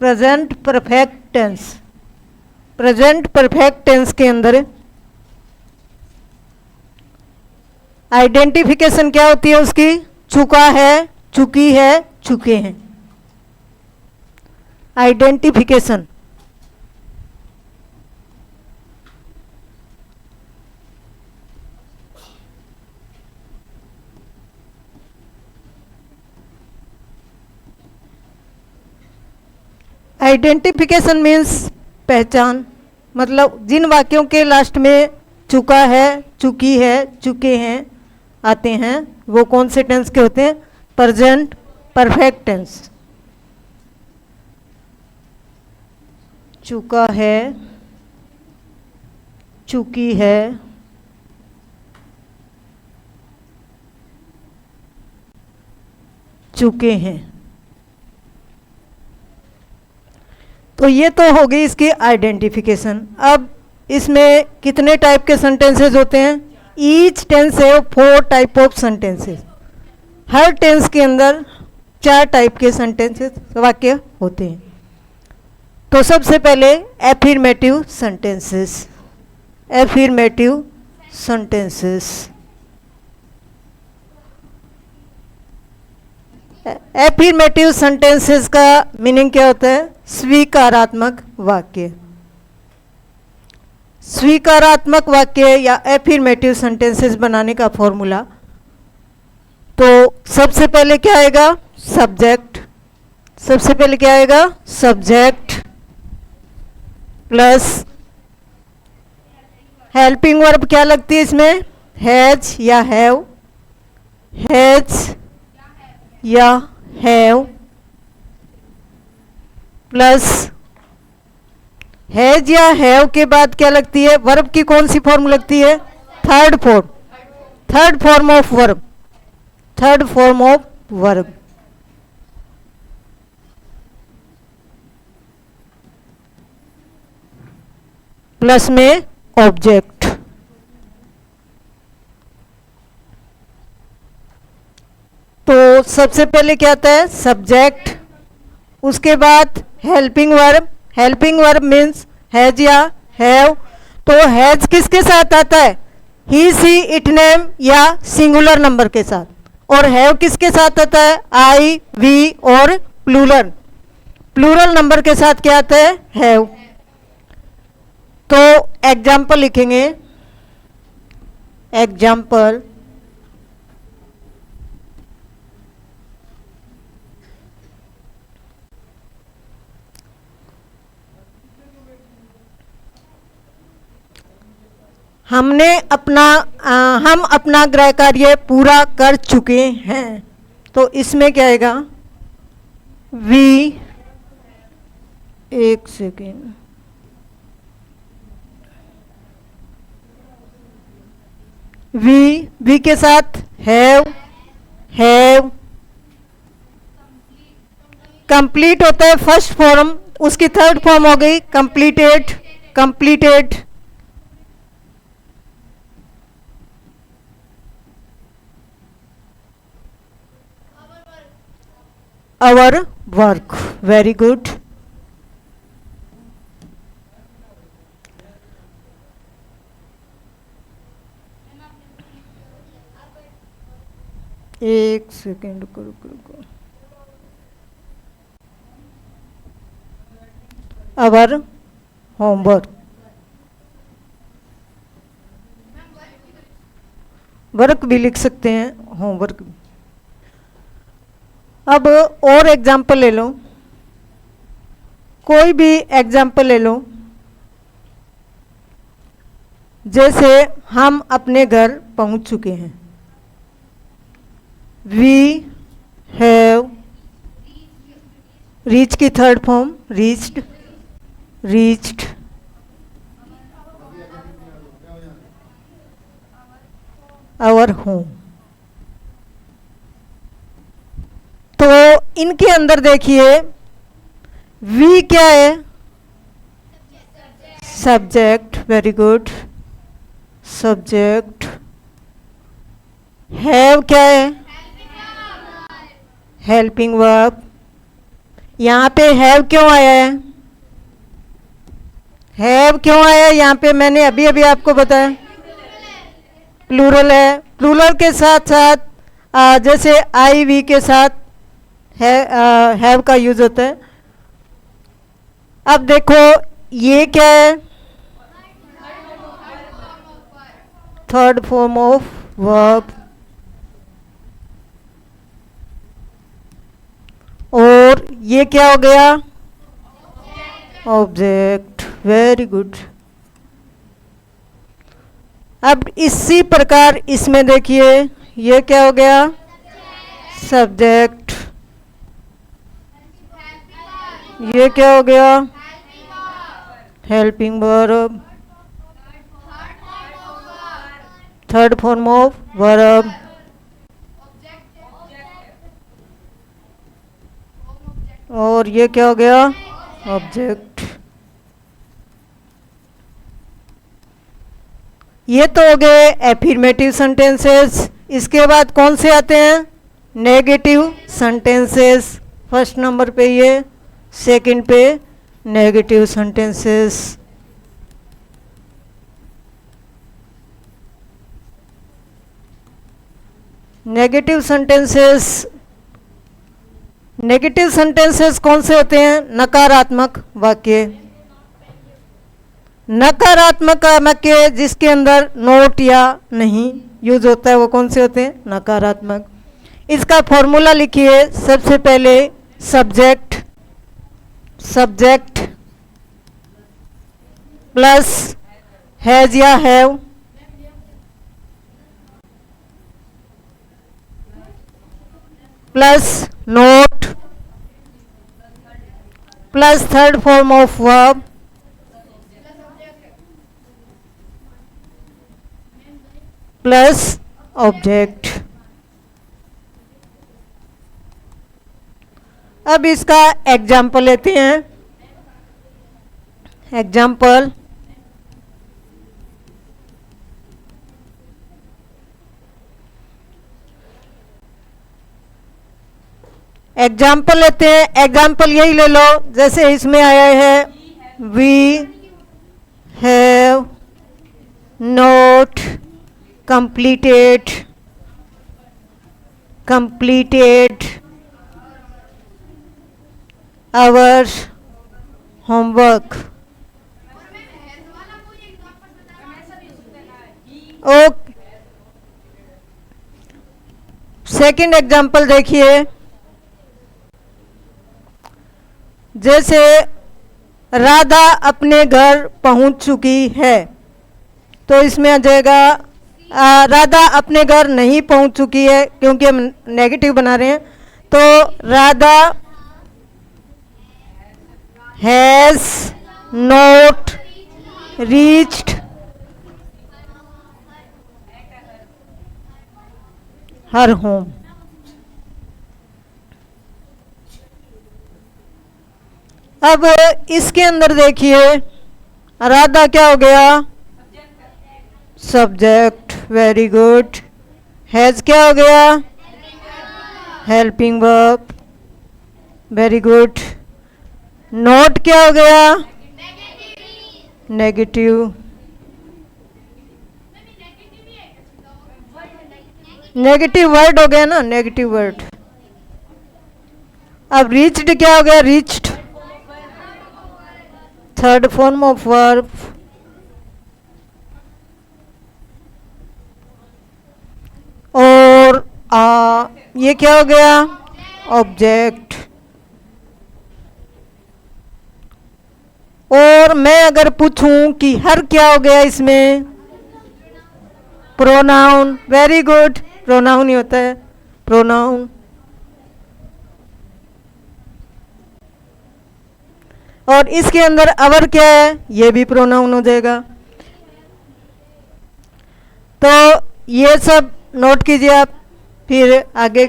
Present perfect tense. Present perfect tense के अंदर identification क्या होती है उसकी? चुका है, चुकी है, चुके हैं। आइडेंटिफिकेशन। आइडेंटिफिकेशन मीन्स पहचान। मतलब जिन वाक्यों के लास्ट में चुका है, चुकी है, चुके हैं आते हैं, वो कौन से टेंस के होते हैं? Present perfect tense. चुका है, चुकी है, चुके हैं। तो ये तो हो गई इसकी आइडेंटिफिकेशन। अब इसमें कितने टाइप के सेंटेंसेस होते हैं? ईच टेंस है 4 टाइप ऑफ सेंटेंसेस। हर टेंस के अंदर 4 टाइप के सेंटेंसेस वाक्य होते हैं। तो सबसे पहले affirmative sentences. Affirmative sentences. Affirmative sentences का मीनिंग क्या होता है? स्वीकारात्मक वाक्य। स्वीकारात्मक वाक्य या एफर्मेटिव सेंटेंसेस बनाने का फॉर्मूला, तो सबसे पहले क्या आएगा? सब्जेक्ट। सबसे पहले क्या आएगा? सब्जेक्ट प्लस हेल्पिंग वर्ब क्या लगती है इसमें? हैज या हैव। हैज या हैव प्लस हैज या हैव के बाद क्या लगती है? वर्ब की कौन सी फॉर्म लगती है? Third form. Third form of verb. Third form of verb. Plus में ऑब्जेक्ट। तो सबसे पहले क्या आता है? सब्जेक्ट, उसके बाद helping verb. Helping verb means has या हैव। तो हैज किसके साथ आता है? ही, सी, इट, नेम या सिंगुलर नंबर के साथ। और हैव किसके साथ आता है? आई, वी और प्लूरल। प्लूरल नंबर के साथ क्या आता है? हैव। तो एग्जाम्पल लिखेंगे। एग्जाम्पल, हम अपना गृह कार्य पूरा कर चुके हैं। तो इसमें क्या आएगा? वी, एक सेकेंड, वी के साथ हैव। हैव कंप्लीट होता है फर्स्ट फॉर्म, उसकी थर्ड फॉर्म हो गई completed. Completed our work. Very good. एक सेकेंड रुको। our homework. वर्क भी लिख सकते हैं, होमवर्क भी। अब और एग्जाम्पल ले लो, कोई भी एग्जाम्पल ले लो। जैसे हम अपने घर पहुंच चुके हैं। वी हैव, रीच की third form reached. Reached our home. तो इनके अंदर देखिए वी क्या है? Subject. Very good, subject. Have क्या है? Helping verb. यहाँ पे हैव क्यों आया है? हैव क्यों आया है यहाँ पे? मैंने अभी अभी आपको बताया प्लूरल है। प्लूरल के साथ साथ जैसे आई वी के साथ हैव का यूज होता है। अब देखो ये क्या है? Third form of verb. और ये क्या हो गया? ऑब्जेक्ट। Very good. अब इसी प्रकार इसमें देखिए ये क्या हो गया? सब्जेक्ट। ये क्या हो गया? Helping verb. Third form of verb. और ये क्या हो गया? ऑब्जेक्ट। ये तो हो गए एफर्मेटिव सेंटेंसेस। इसके बाद कौन से आते हैं? Negative sentences. फर्स्ट नंबर पे ये, सेकंड पे negative sentences. Negative sentences, negative sentences कौन से होते हैं? नकारात्मक वाक्य। नकारात्मक वाक्य जिसके अंदर नोट या नहीं यूज होता है वो कौन से होते हैं? नकारात्मक। इसका फॉर्मूला लिखिए। सबसे पहले सब्जेक्ट, सब्जेक्ट प्लस हैज या have plus note plus third form of verb plus object. अब इसका एग्जाम्पल लेते हैं। एग्जाम्पल, एग्जाम्पल लेते हैं। एग्जाम्पल यही ले लो जैसे इसमें आया है we have not completed our homework। Okay, second example देखिए। जैसे राधा अपने घर पहुंच चुकी है, तो इसमें आ जाएगा राधा अपने घर नहीं पहुंच चुकी है, क्योंकि हम नेगेटिव बना रहे हैं। तो Radha has not reached her home. अब इसके अंदर देखिए राधा क्या हो गया? सब्जेक्ट। Very good. हैज क्या हो गया? Helping verb. Very good. Note क्या हो गया? नेगेटिव। नेगेटिव वर्ड हो गया ना, नेगेटिव वर्ड। अब रीच्ड क्या हो गया? Reached. Third form of verb. और ये क्या हो गया? ऑब्जेक्ट। और मैं अगर पूछूं कि हर क्या हो गया इसमें? प्रोनाउन। Very good. प्रोनाउन ही होता है, प्रोनाउन। और इसके अंदर अवर क्या है? ये भी प्रोनाउन हो जाएगा। तो ये सब नोट कीजिए आप, फिर आगे।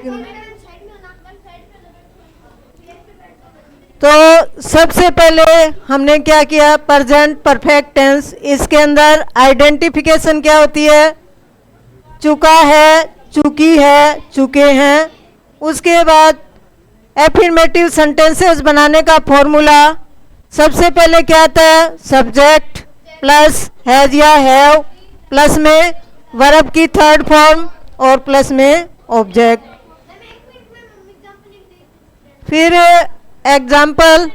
तो सबसे पहले हमने क्या किया? Present perfect tense. इसके अंदर आइडेंटिफिकेशन क्या होती है? चुका है, चुकी है, चुके हैं। उसके बाद एफर्मेटिव सेंटेंसेस बनाने का फॉर्मूला, सबसे पहले क्या आता है, सब्जेक्ट प्लस हैज या हैव, प्लस में वर्ब की थर्ड फॉर्म और प्लस में ऑब्जेक्ट। फिर एग्जाम्पल,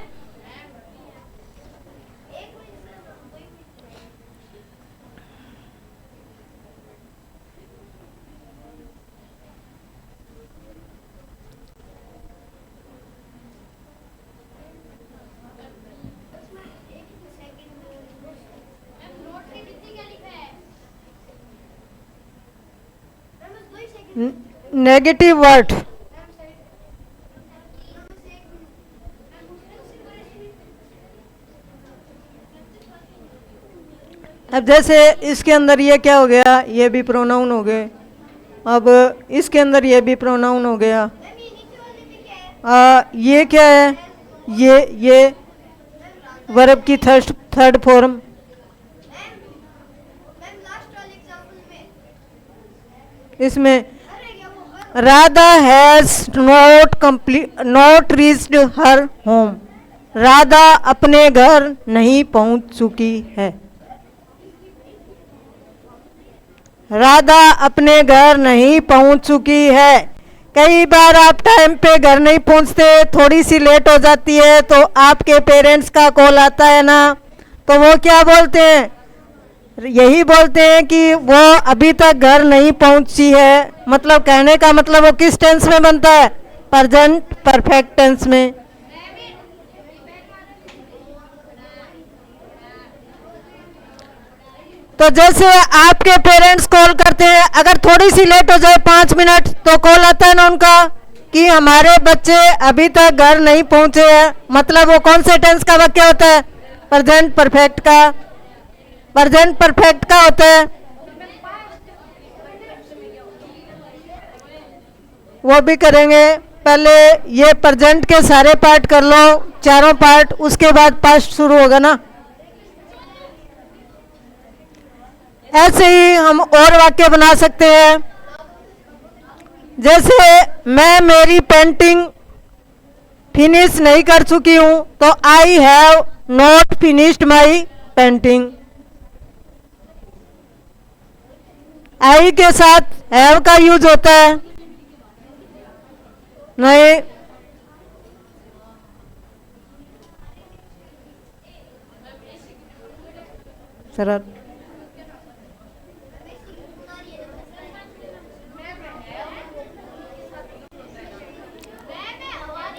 नेगेटिव वर्ड, अब जैसे इसके अंदर ये क्या हो गया, ये भी प्रोनाउन हो गए। अब इसके अंदर ये भी प्रोनाउन हो गया। ये क्या है, ये वर्ब की थर्ड फॉर्म। इसमें Radha has not reached her home, Radha अपने घर नहीं पहुंच चुकी है, राधा अपने घर नहीं पहुंच चुकी है। कई बार आप टाइम पे घर नहीं पहुंचते, थोड़ी सी लेट हो जाती है, तो आपके पेरेंट्स का कॉल आता है ना, तो वो क्या बोलते हैं, यही बोलते हैं कि वो अभी तक घर नहीं पहुंची है। मतलब कहने का मतलब वो किस टेंस में बनता है, प्रेजेंट परफेक्ट टेंस में। तो जैसे आपके पेरेंट्स कॉल करते हैं, अगर थोड़ी सी लेट हो जाए 5 मिनट, तो कॉल आता है ना उनका कि हमारे बच्चे अभी तक घर नहीं पहुंचे हैं। मतलब वो कौन से टेंस का वाक्य होता है, प्रेजेंट परफेक्ट का। प्रेजेंट परफेक्ट का होता है, वो भी करेंगे। पहले ये प्रेजेंट के सारे पार्ट कर लो, चारों पार्ट, उसके बाद पास्ट शुरू होगा ना। ऐसे ही हम और वाक्य बना सकते हैं। जैसे मैं मेरी पेंटिंग फिनिश नहीं कर चुकी हूं, तो I have not finished my painting. I के साथ हैव का यूज होता है नहीं। शरद,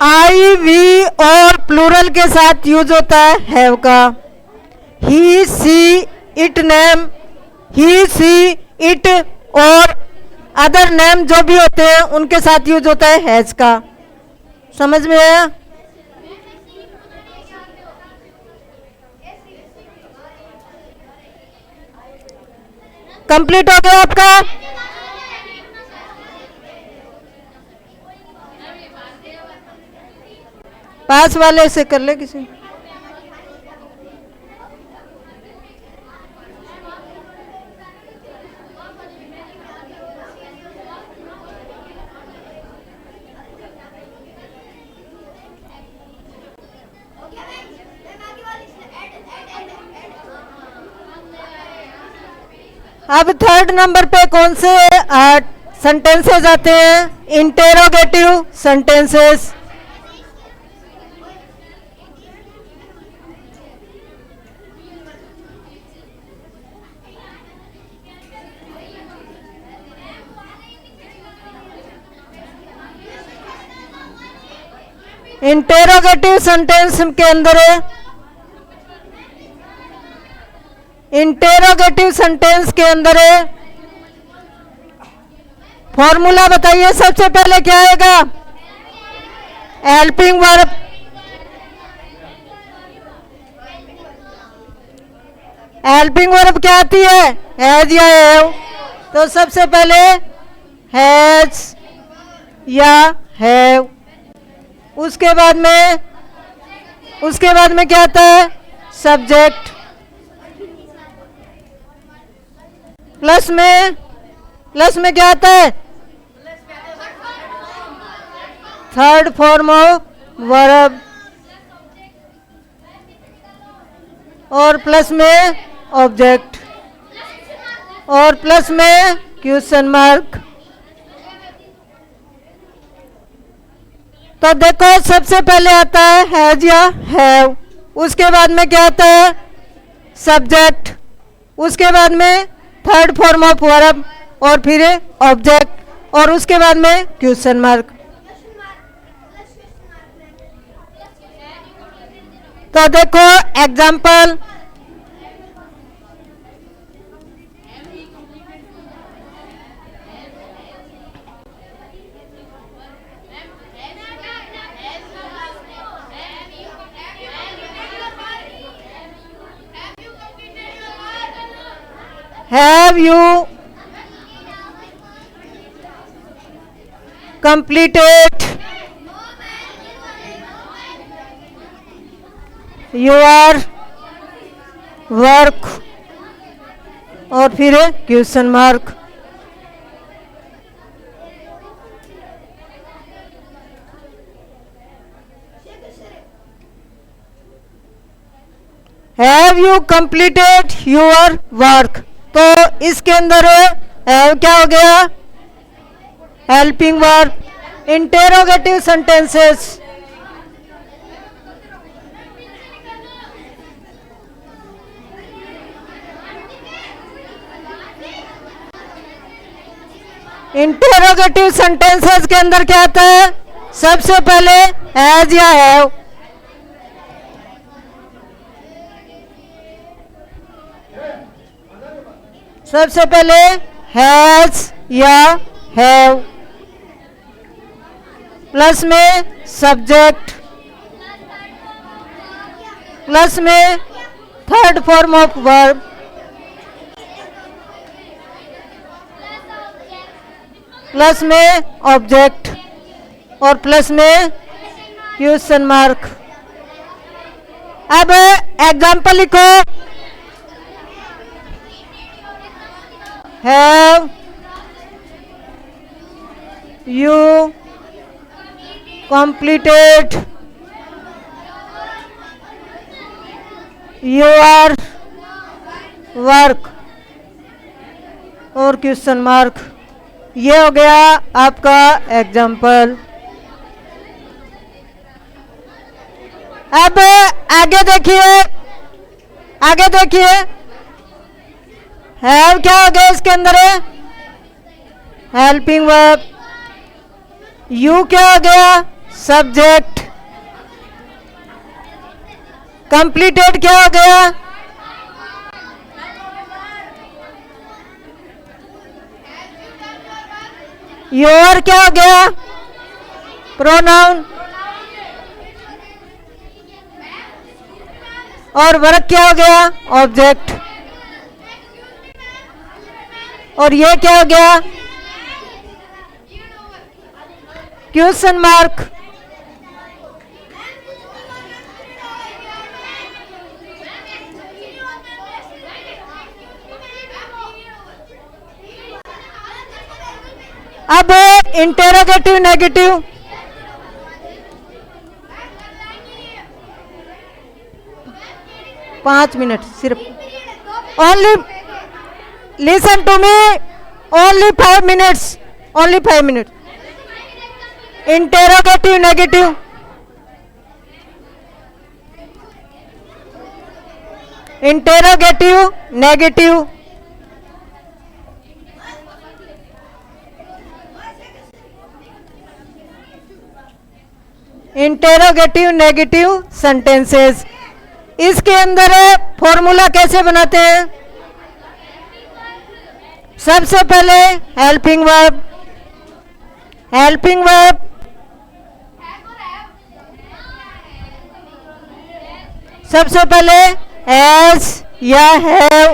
आई वी और प्लूरल के साथ यूज होता है हैव का। He see it name, he see it और अदर नेम जो भी होते हैं उनके साथ यूज होता है हैज का। समझ में आया? कंप्लीट हो गया आपका? पास वाले से कर ले किसी। अब थर्ड नंबर पे कौन से सेंटेंसेस आते हैं? Interrogative sentences. इंटेरोगेटिव सेंटेंस के अंदर है, इंटेरोगेटिव सेंटेंस के अंदर है, फॉर्मूला बताइए। सबसे पहले क्या आएगा? Helping verb. हेल्पिंग वर्ब क्या आती है? हैज या हैव। तो सबसे पहले हैज या हैव, उसके बाद में क्या आता है? सब्जेक्ट, प्लस में क्या आता है? थर्ड फॉर्म ऑफ वर्ब और प्लस में ऑब्जेक्ट और प्लस में क्वेश्चन मार्क। तो देखो सबसे पहले आता है हैज या हैव, उसके बाद में क्या आता है सब्जेक्ट, उसके बाद में थर्ड फॉर्म ऑफ वर्ब और फिर ऑब्जेक्ट और उसके बाद में क्वेश्चन मार्क। तो देखो example, Have you completed your work और फिर question mark. Have you completed your work, तो इसके अंदर हैव क्या हो गया helping verb. Interrogative sentences, interrogative sentences के अंदर क्या आता है सबसे पहले हैज या हैव। सबसे पहले हैज या हैव प्लस में सब्जेक्ट प्लस में third form of verb plus में ऑब्जेक्ट और प्लस में क्वेश्चन मार्क। अब एग्जाम्पल लिखो, Have you completed your work और क्वेश्चन मार्क। ये हो गया आपका एग्जाम्पल। अब आगे देखिए, आगे देखिए हैव क्या हो गया इसके अंदर है हेल्पिंग वर्ब। यू क्या हो गया सब्जेक्ट। कंप्लीटेड क्या हो गया योर क्या हो गया प्रोनाउन और वर्क क्या हो गया ऑब्जेक्ट और ये क्या हो गया क्वेश्चन मार्क। अब इंटेरोगेटिव नेगेटिव, पाँच मिनट सिर्फ। Only listen to me, only 5 minutes, only 5 minutes। Interrogative negative, interrogative negative, interrogative negative sentences. इसके अंदर फॉर्मूला कैसे बनाते हैं? सबसे पहले हेल्पिंग वर्ब, हेल्पिंग वर्ब सबसे पहले एज या have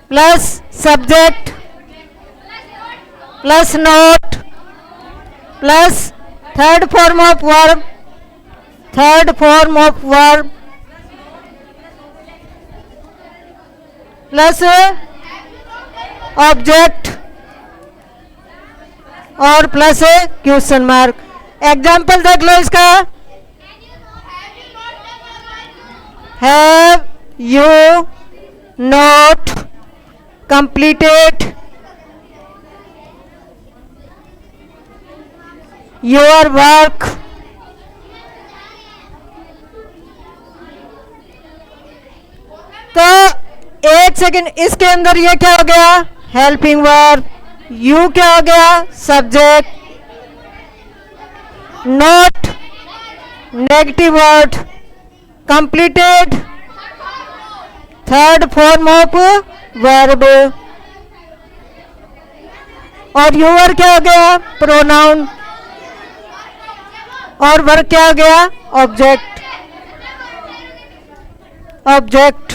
plus subject plus note plus third form of verb, third form of verb plus object और प्लस है क्वेश्चन मार्क। एग्जाम्पल देख लो इसका। Have you not completed your work. तो एक second, इसके अंदर ये क्या हो गया, हेल्पिंग वर्ब। यू क्या हो गया, subject. Not negative word. Completed third form of verb. और यूर क्या हो गया, प्रोनाउन। और वर्ब क्या हो गया, ऑब्जेक्ट। ऑब्जेक्ट।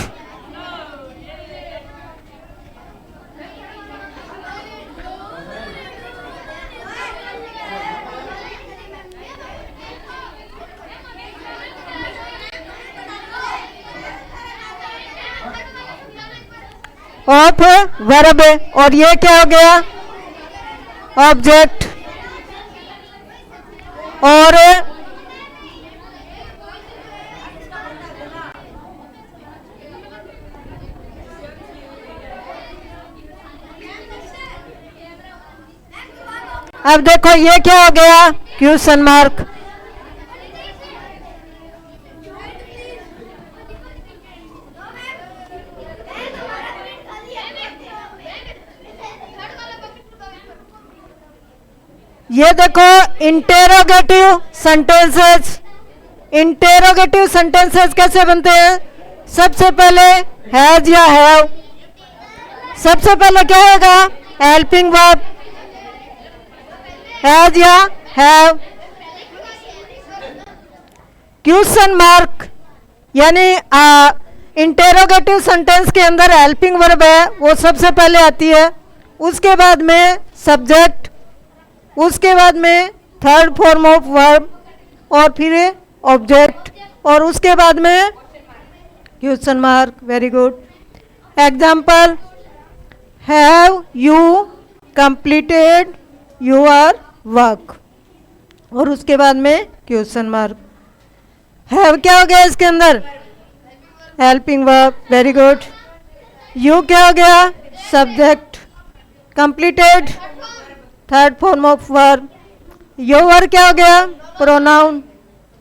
Of verb. और ये क्या हो गया, ऑब्जेक्ट। और अब देखो ये क्या हो गया, क्वेश्चन मार्क। ये देखो इंटेरोगेटिव सेंटेंसेस। इंटेरोगेटिव सेंटेंसेस कैसे बनते हैं, सबसे पहले हैज या हैव। सबसे पहले क्या होगा, हेल्पिंग वर्ब, हैज या हैव। क्वेश्चन मार्क यानी इंटेरोगेटिव सेंटेंस के अंदर हेल्पिंग वर्ब है, वो सबसे पहले आती है। उसके बाद में सब्जेक्ट, उसके बाद में थर्ड फॉर्म ऑफ वर्ब, और फिर ऑब्जेक्ट, और उसके बाद में question mark. Very good. Example, have you completed your work, और उसके बाद में क्वेश्चन मार्क। हैव क्या हो गया इसके अंदर, helping verb. Very good. You क्या हो गया, subject. Completed third form of verb. Your क्या हो गया, प्रोनाउन।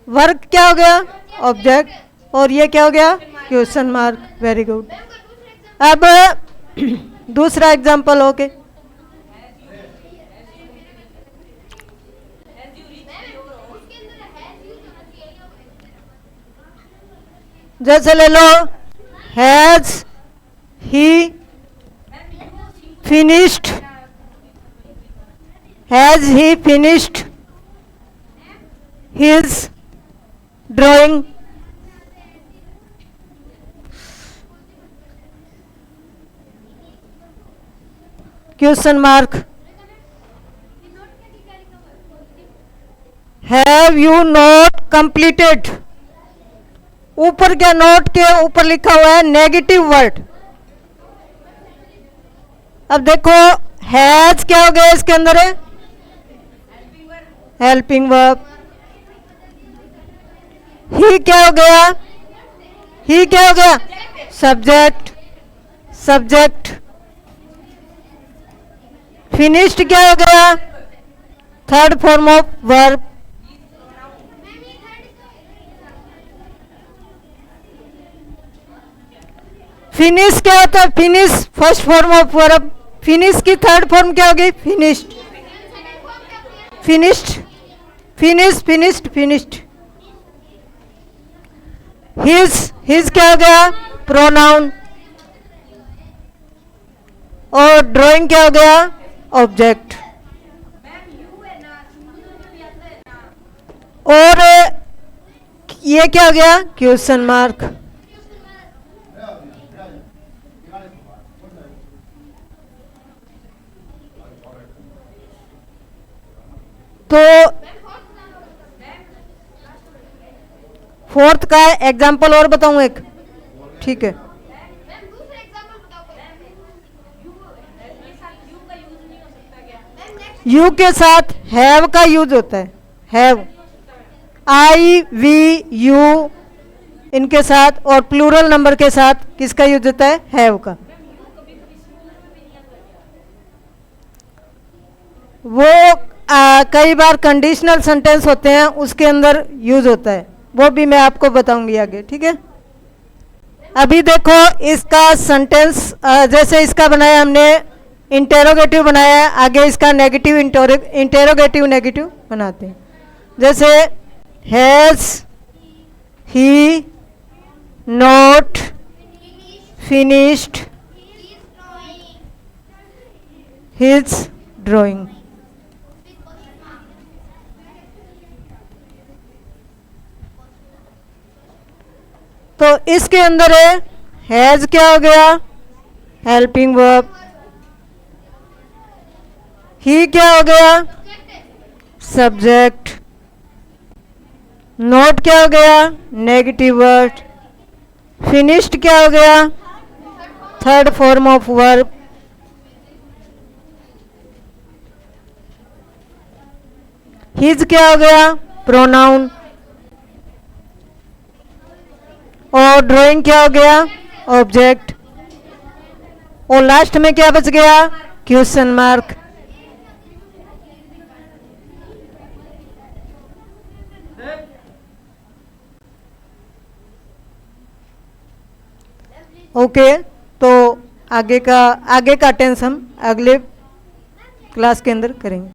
वर्क क्या हो गया, ऑब्जेक्ट। और ये क्या हो गया, क्वेश्चन मार्क। Very good. अब दूसरा एग्जांपल ओके। जैसे ले लो, has he finished. Has he finished his drawing? Question mark. Have you not completed? ऊपर क्या, नोट के ऊपर लिखा हुआ है नेगेटिव वर्ड। अब देखो हैज क्या हो गया इसके अंदर है, हेल्पिंग वर्ब। ही क्या हो गया, ही क्या हो गया, सब्जेक्ट। सब्जेक्ट। फिनिश्ड क्या हो गया, third form of verb. Finish क्या होता है, finish first form of verb. Finish की थर्ड फॉर्म क्या होगी, finished. Finished, finish, finished, finished. His क्या हो गया, प्रोनाउन। और ड्राइंग क्या हो गया, ऑब्जेक्ट। और ये क्या हो गया, क्वेश्चन मार्क। तो फोर्थ का एग्जाम्पल और बताऊं एक, ठीक है। यू के साथ हैव का यूज होता है, हैव, आई वी यू इनके साथ, और प्लूरल नंबर के साथ किसका यूज होता है, हैव का। वो कई बार कंडीशनल सेंटेंस होते हैं उसके अंदर यूज होता है, वो भी मैं आपको बताऊंगी आगे, ठीक है। अभी देखो इसका सेंटेंस जैसे इसका बनाया हमने, इंटेरोगेटिव बनाया है, आगे इसका नेगेटिव इंटेरोगेटिव नेगेटिव बनाते हैं। जैसे has he not finished his drawing. तो इसके अंदर है हैज क्या हो गया, हेल्पिंग वर्ब, ही क्या हो गया, सब्जेक्ट, नोट क्या हो गया, नेगेटिव वर्ड, फिनिश्ड क्या हो गया, third form of verb, his क्या हो गया, प्रोनाउन, और ड्राइंग क्या हो गया, ऑब्जेक्ट, और लास्ट में क्या बच गया, क्वेश्चन मार्क। ओके, तो आगे का टेंस हम अगले क्लास के अंदर करेंगे।